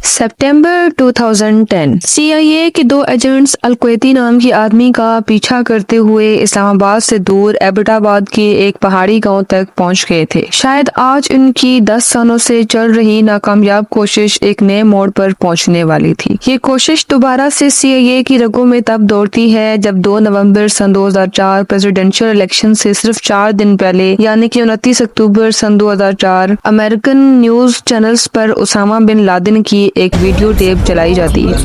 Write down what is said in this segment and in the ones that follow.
सितंबर 2010 CIA के दो agents अल-क्वैती नाम की आदमी का पीछा करते हुए इस्लामाबाद से दूर एबटाबाद के एक पहाड़ी गांव तक पहुंच गए थे। शायद आज उनकी 10 सालों से चल रही नाकामयाब कोशिश एक नए मोड़ पर पहुंचने वाली थी। ये कोशिश दोबारा से CIA की रगों में तब दौड़ती है जब 2 नवंबर सन 2004 प्रेसिडेंशियल इलेक्शन से सिर्फ 4 दिन पहले यानी कि 29 अक्टूबर सन 2004 अमेरिकन न्यूज चैनल्स पर उसामा बिन लादेन की एक वीडियो टेप चलाई जाती है।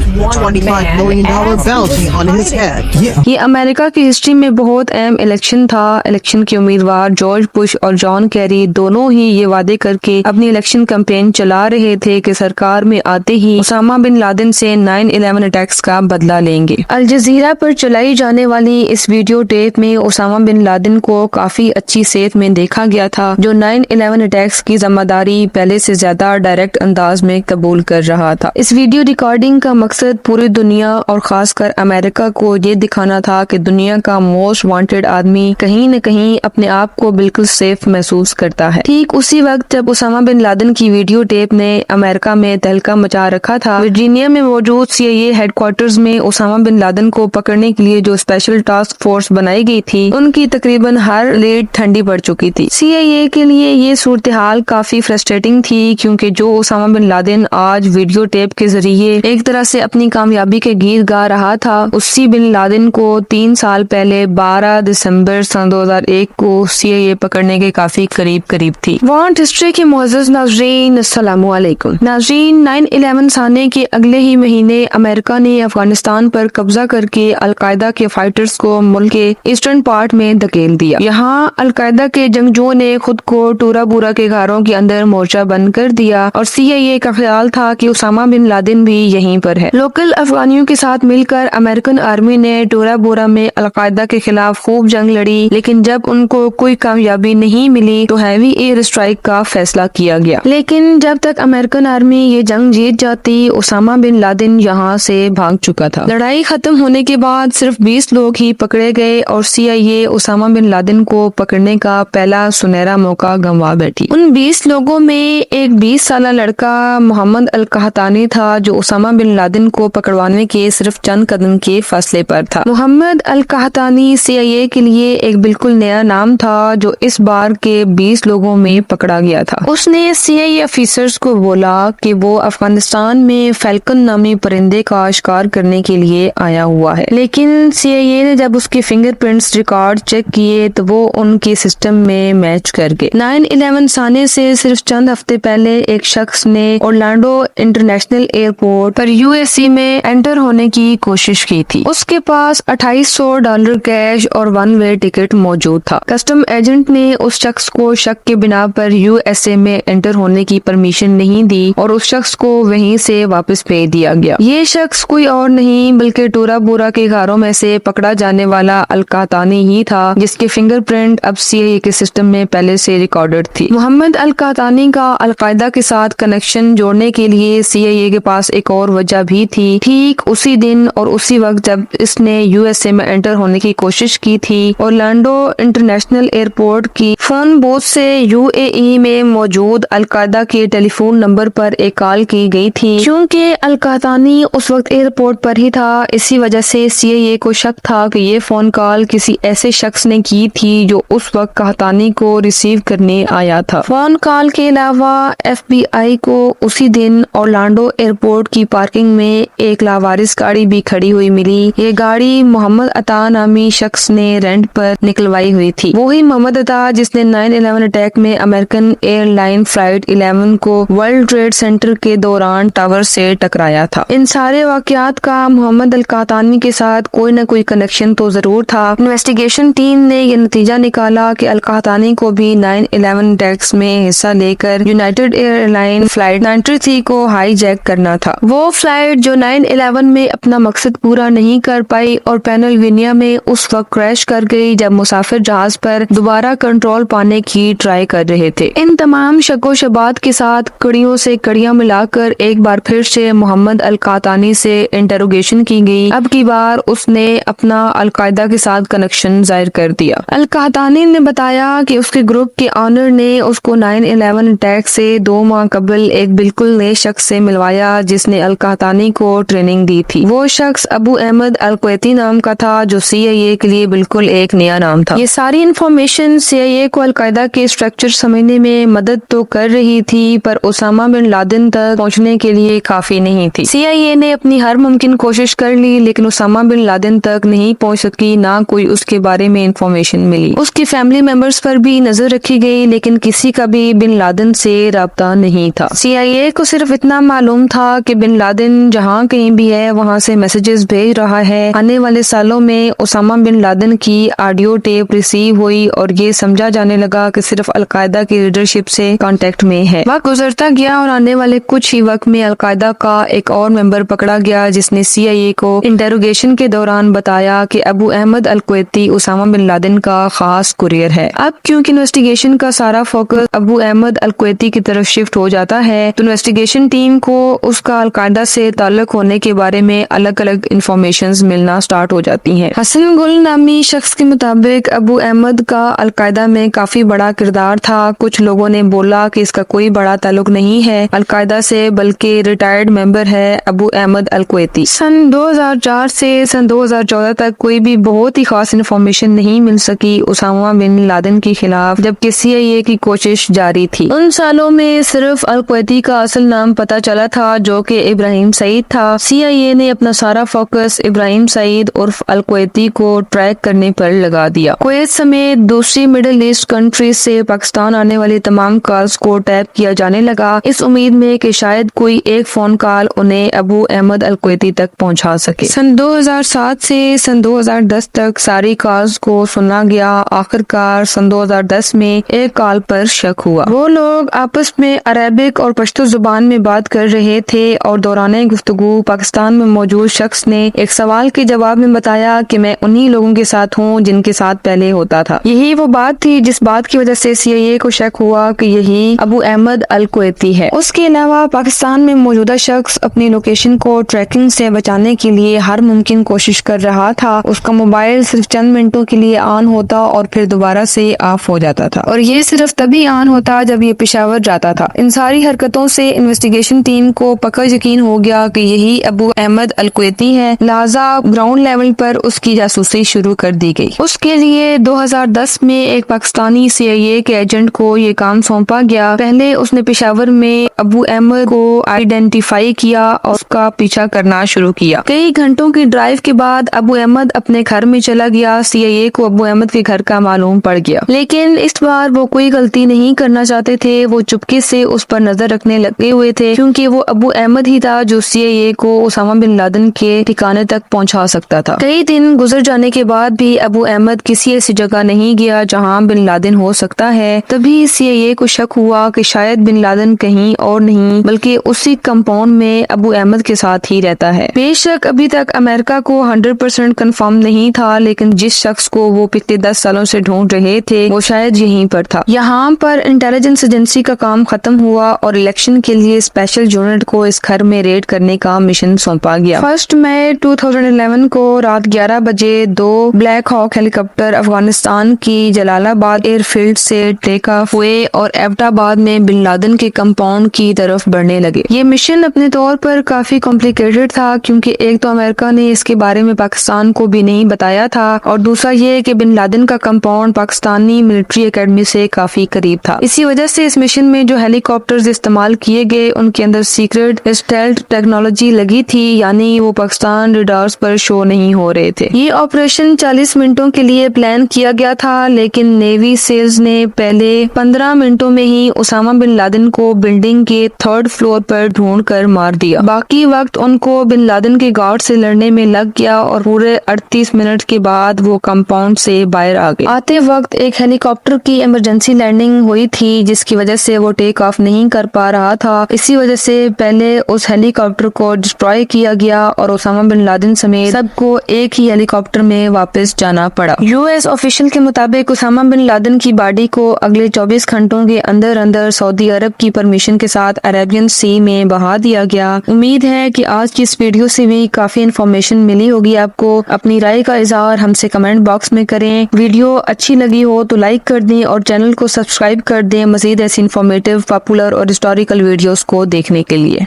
ये अमेरिका की हिस्ट्री में बहुत अहम इलेक्शन था। इलेक्शन के उम्मीदवार जॉर्ज बुश और जॉन कैरी दोनों ही ये वादे करके अपनी इलेक्शन कैंपेन चला रहे थे कि सरकार में आते ही उसामा बिन लादेन से 9/11 अटैक्स का बदला लेंगे। अल जजीरा पर चलाई जाने वाली इस वीडियो टेप में उसामा बिन लादेन को काफी अच्छी सेहत में देखा गया था, जो 9/11 अटैक्स की जिम्मेदारी पहले से ज्यादा डायरेक्ट अंदाज में कबूल कर रहा था। इस वीडियो रिकॉर्डिंग का मकसद पूरी दुनिया और खासकर अमेरिका को ये दिखाना था कि दुनिया का मोस्ट वांटेड आदमी कहीं न कहीं अपने आप को बिल्कुल सेफ महसूस करता है। ठीक उसी वक्त जब उसामा बिन लादेन की वीडियो टेप ने अमेरिका में तहलका मचा रखा था, वर्जीनिया में मौजूद CIA हेडक्वार्टर्स में उसामा बिन लादेन को पकड़ने के लिए जो स्पेशल टास्क फोर्स बनाई गई थी, उनकी तकरीबन हर लीड ठंडी पड़ चुकी थी। CIA के लिए ये सूरत हाल काफी फ्रस्ट्रेटिंग थी, क्योंकि जो उसामा बिन लादेन आज वीडियो टेप के जरिए एक तरह से अपनी कामयाबी के गीत गा रहा था, उसी बिन लादेन को 3 साल पहले 12 दिसंबर सन 2001 को CIA पकड़ने के काफी करीब थी। वांट हिस्ट्री के मुअज़्ज़ज़ नाज़रीन, अस्सलामु अलैकुम। नाज़रीन, 9/11 साने के अगले ही महीने अमेरिका ने अफगानिस्तान पर कब्जा करके अलकायदा के फाइटर्स को मुल्क के ईस्टर्न पार्ट में धकेल दिया। यहाँ अलकायदा के जंगजुओं ने खुद को टूरा बूरा के घरों के अंदर मोर्चा बंद कर दिया और CIA का ख्याल था कि उसामा बिन लादेन भी यहीं पर है। लोकल अफगानियों के साथ मिलकर अमेरिकन आर्मी ने टूरा बोरा में अलकायदा के खिलाफ खूब जंग लड़ी, लेकिन जब उनको कोई कामयाबी नहीं मिली तो हैवी एयर स्ट्राइक का फैसला किया गया। लेकिन जब तक अमेरिकन आर्मी ये जंग जीत जाती, उसामा बिन लादेन यहाँ से भाग चुका था। लड़ाई खत्म होने के बाद सिर्फ 20 लोग ही पकड़े गए और CIA उसामा बिन लादेन को पकड़ने का पहला सुनहरा मौका गंवा बैठी। उन 20 लोगों में एक 20 साल लड़का मोहम्मद अल कहतानी था, जो उसामा बिन लादेन को पकड़वाने के सिर्फ चंद कदम के फासले पर था। मोहम्मद अल कहतानी CIA के लिए एक बिल्कुल नया नाम था, जो इस बार के 20 लोगों में पकड़ा गया था। उसने CIA ऑफिसर्स को बोला कि वो अफगानिस्तान में फैल्कन नामी परिंदे का शिकार करने के लिए आया हुआ है, लेकिन CIA ने जब उसके फिंगरप्रिंट्स रिकॉर्ड चेक किए तो वो उनके सिस्टम में मैच कर गए। 9/11 साने से सिर्फ चंद हफ्ते पहले एक शख्स ने ओरलैंडो इंटरनेशनल एयरपोर्ट पर USA में एंटर होने की कोशिश की थी। उसके पास $2800 कैश और 1 वे टिकट मौजूद था। कस्टम एजेंट ने उस शख्स को शक के बिना पर USA में एंटर होने की परमिशन नहीं दी और उस शख्स को वहीं से वापस भेज दिया गया। ये शख्स कोई और नहीं बल्कि टूरा बोरा के घरों में से पकड़ा जाने वाला अल कहतानी ही था, जिसके फिंगरप्रिंट अब CIA के सिस्टम में पहले से रिकॉर्डेड थी। मोहम्मद अल कहतानी का अलकायदा के साथ कनेक्शन जोड़ने के लिए CIA के पास एक और वजह भी थी। ठीक उसी दिन और उसी वक्त जब इसने USA में एंटर होने की कोशिश की थी, ओरलैंडो इंटरनेशनल एयरपोर्ट की फोन बूथ से UAE में मौजूद अलकायदा के टेलीफोन नंबर पर एक कॉल की गई थी। क्योंकि अल कहतानी उस वक्त एयरपोर्ट पर ही था, इसी वजह से CIA को शक था कि ये फोन कॉल किसी ऐसे शख्स ने की थी जो उस वक्त कहतानी को रिसीव करने आया था। फोन कॉल के अलावा FBI को उसी दिन ओरलैंडो एयरपोर्ट की पार्किंग में एक लावारिस गाड़ी भी खड़ी हुई मिली। ये गाड़ी मोहम्मद अता नामी शख्स ने रेंट पर निकलवाई हुई थी। वही मोहम्मद अता जिसने 9/11 अटैक में अमेरिकन एयरलाइन फ्लाइट 11 को वर्ल्ड ट्रेड सेंटर के दौरान टावर से टकराया था। इन सारे वाकयात का मोहम्मद अल कहतानी के साथ कोई न कोई कनेक्शन तो जरूर था। इन्वेस्टिगेशन टीम ने यह नतीजा निकाला कि अल कहतानी को भी 9/11 अटैक्स में हिस्सा लेकर यूनाइटेड एयरलाइन फ्लाइट 93 को हाईजैक करना था। वो फ्लाइट जो 9/11 में अपना मकसद पूरा नहीं कर पाई और पेनसिल्वेनिया में उस वक्त क्रैश कर गई जब मुसाफिर जहाज पर दोबारा कंट्रोल पाने की ट्राई कर रहे थे। इन तमाम शको शबात के साथ कड़ियों से कड़ियां मिलाकर एक बार फिर से मोहम्मद अल कहतानी से इंटरोगेशन की गई। अब की बार उसने अपना अलकायदा के साथ कनेक्शन जाहिर कर दिया। अल कहतानी ने बताया कि उसके ग्रुप के ऑनर ने उसको 9/11 अटैक से 2 माह कबल एक बिल्कुल नए शख्स से मिलवाया जिसने अल कहतानी को ट्रेनिंग दी थी। वो शख्स अबू अहमद अल कुवैती नाम का था, जो CIA के लिए बिल्कुल एक नया नाम था। ये सारी इन्फॉर्मेशन CIA को अलकायदा के स्ट्रक्चर समझने में मदद तो कर रही थी, पर ओसामा बिन लादेन तक पहुंचने के लिए काफी नहीं थी। CIA ने अपनी हर मुमकिन कोशिश कर ली, लेकिन ओसामा बिन लादेन तक नहीं पहुंच सकी, ना कोई उसके बारे में इंफॉर्मेशन मिली। उसकी फैमिली मेंबर्स पर भी नजर रखी गई, लेकिन किसी का भी बिन लादेन से राब्ता नहीं था। CIA को सिर्फ इतना मालूम था कि बिन लादेन जहाँ कहीं भी है वहाँ से मैसेजेस भेज रहा है। आने वाले सालों में ओसामा बिन लादेन की ऑडियो टेप रिसीव हुई और ये समझा जाने लगा कि सिर्फ अलकायदा की लीडरशिप से कांटेक्ट में है। वक्त गुजरता गया और आने वाले कुछ ही वक्त में अलकायदा का एक और मेंबर पकड़ा गया, जिसने CIA को इंटेरोगेशन के दौरान बताया कि अबू अहमद अल कुवैती ओसामा बिन लादेन का खास कुरियर है। अब क्योंकि इन्वेस्टिगेशन का सारा फोकस अबू अहमद अल कुवैती की तरफ शिफ्ट हो जाता है, तो इन्वेस्टिगेशन टीम को उसका अलकायदा से ताल्लुक होने के बारे में अलग अलग इंफॉर्मेशंस मिलना स्टार्ट हो जाती हैं। हसन गुल नामी शख्स के मुताबिक अबू अहमद का अलकायदा में काफी बड़ा किरदार था। कुछ लोगों ने बोला कि इसका कोई बड़ा ताल्लुक नहीं है अलकायदा से, बल्कि रिटायर्ड मेंबर है अबू अहमद अल कुवैती। सन 2004 से सन 2014 तक कोई भी बहुत ही खास इन्फॉर्मेशन नहीं मिल सकी ओसामा बिन लादेन के खिलाफ, जबकि CIA की कोशिश जारी थी। उन सालों में सिर्फ अल कुवैती का असल नाम पता चला था, जो कि इब्राहिम सईद था। CIA ने अपना सारा फोकस इब्राहिम सईद उर्फ अल कुवैती को ट्रैक करने पर लगा दिया। कुवैत समेत दूसरी मिडिल ईस्ट कंट्रीज से पाकिस्तान आने वाली तमाम कॉल्स को टैप किया जाने लगा, इस उम्मीद में कि शायद कोई एक फोन कॉल उन्हें अबू अहमद अल कुवैती तक पहुंचा सके। सन 2007 से सन 2010 तक सारी कॉल्स को सुना गया। आखिरकार सन 2010 में एक कॉल पर शक हुआ। वो लोग आपस में अरबिक और पश्तो जुबान में बात कर रहे थे और दौरान गुफ्तगू पाकिस्तान में मौजूद शख्स ने एक सवाल के जवाब में बताया कि मैं उन्हीं लोगों के साथ हूँ जिनके साथ पहले होता था। यही वो बात थी जिस बात की वजह से CIA को शक हुआ कि यही अबू अहमद अल कुवैती है। उसके अलावा पाकिस्तान में मौजूदा शख्स अपनी लोकेशन को ट्रैकिंग से बचाने के लिए हर मुमकिन कोशिश कर रहा था। उसका मोबाइल सिर्फ चंद मिनटों के लिए ऑन होता और फिर दोबारा से ऑफ हो जाता था, और ये सिर्फ तभी ऑन होता जब ये पेशावर जाता था। इन सारी हरकतों से इन्वेस्टिगेशन टीम को पक्का यकीन हो गया कि यही अबू अहमद अल कुवैती है। लिहाजा ग्राउंड लेवल पर उसकी जासूसी शुरू कर दी गई। उसके लिए 2010 में एक पाकिस्तानी CIA के एजेंट को ये काम सौंपा गया। पहले उसने पेशावर में अबू अहमद को आइडेंटिफाई किया और उसका पीछा करना शुरू किया। कई घंटों की ड्राइव के बाद अबू अहमद अपने घर में चला गया। CIA को अबू अहमद के घर का मालूम पड़ गया, लेकिन इस बार वो कोई गलती नहीं करना चाहते थे। वो चुपके से उस पर नजर रखने लगे हुए थे, क्योंकि वो अबू अहमद ही था जो CIA को ओसामा बिन लादेन के ठिकाने तक पहुंचा सकता था। कई दिन गुजर जाने के बाद भी अबू अहमद किसी ऐसी जगह नहीं गया जहां बिन लादेन हो सकता है। तभी CIA को शक हुआ कि शायद बिन लादेन कहीं और नहीं बल्कि उसी कंपाउंड में अबू अहमद के साथ ही रहता है। बेशक अभी तक अमेरिका को 100% कंफर्म नहीं था, लेकिन जिस शख्स को वो पिछले 10 सालों से ढूंढ रहे थे वो शायद यहीं पर था। यहाँ पर इंटेलिजेंस एजेंसी का काम खत्म हुआ और इलेक्शन के लिए स्पेशल यूनिट को इस घर में रेड करने का मिशन सौंपा गया। 1 मई 2011 को रात 11 बजे 2 ब्लैक हॉक हेलीकॉप्टर अफगानिस्तान की जलालाबाद एयरफील्ड से टेक ऑफ हुए और एबटाबाद में बिन लादेन के कंपाउंड की तरफ बढ़ने लगे। ये मिशन अपने तौर पर काफी कॉम्प्लिकेटेड था, क्योंकि एक तो अमेरिका ने इसके बारे में पाकिस्तान को भी नहीं बताया था, और दूसरा ये कि बिन लादेन का कंपाउंड पाकिस्तानी मिलिट्री एकेडमी से काफी करीब था। इसी वजह से इस मिशन में जो हेलीकॉप्टर्स इस्तेमाल किए गए उनके अंदर सीक्रेट स्टेल्थ टेक्नोलॉजी लगी थी, यानी वो पाकिस्तान रडार्स पर शो नहीं हो रहे थे। ये ऑपरेशन 40 मिनटों के लिए प्लान किया गया था, लेकिन नेवी सेल्स ने पहले 15 मिनटों में ही ओसामा बिन लादेन को बिल्डिंग के 3rd फ्लोर पर ढूंढ कर मार दिया। बाकी वक्त उनको बिन लादेन के गार्ड से लड़ने में लग गया और पूरे 38 मिनट के बाद वो कंपाउंड से बाहर आ गए। आते वक्त एक हेलीकॉप्टर की इमरजेंसी लैंडिंग हुई थी, जिसकी वजह से वो टेक ऑफ नहीं कर पा रहा था। इसी वजह से पहले उस हेलीकॉप्टर को डिस्ट्रॉय किया गया और ओसामा बिन लादेन समेत सबको एक ही हेलीकॉप्टर में वापस जाना पड़ा। US ऑफिशियल के मुताबिक ओसामा बिन लादेन की बॉडी को अगले 24 घंटों के अंदर अंदर सऊदी अरब की परमिशन के साथ अरेबियन सी में बहा दिया गया। उम्मीद है कि आज की इस वीडियो से भी काफी इन्फॉर्मेशन मिली होगी आपको। अपनी राय का इजहार हमसे कमेंट बॉक्स में करें। वीडियो अच्छी लगी हो तो लाइक कर दें और चैनल को सब्सक्राइब कर दें मजीद ऐसी इन्फॉर्मेटिव, पॉपुलर और हिस्टोरिकल वीडियोस को देखने के लिए।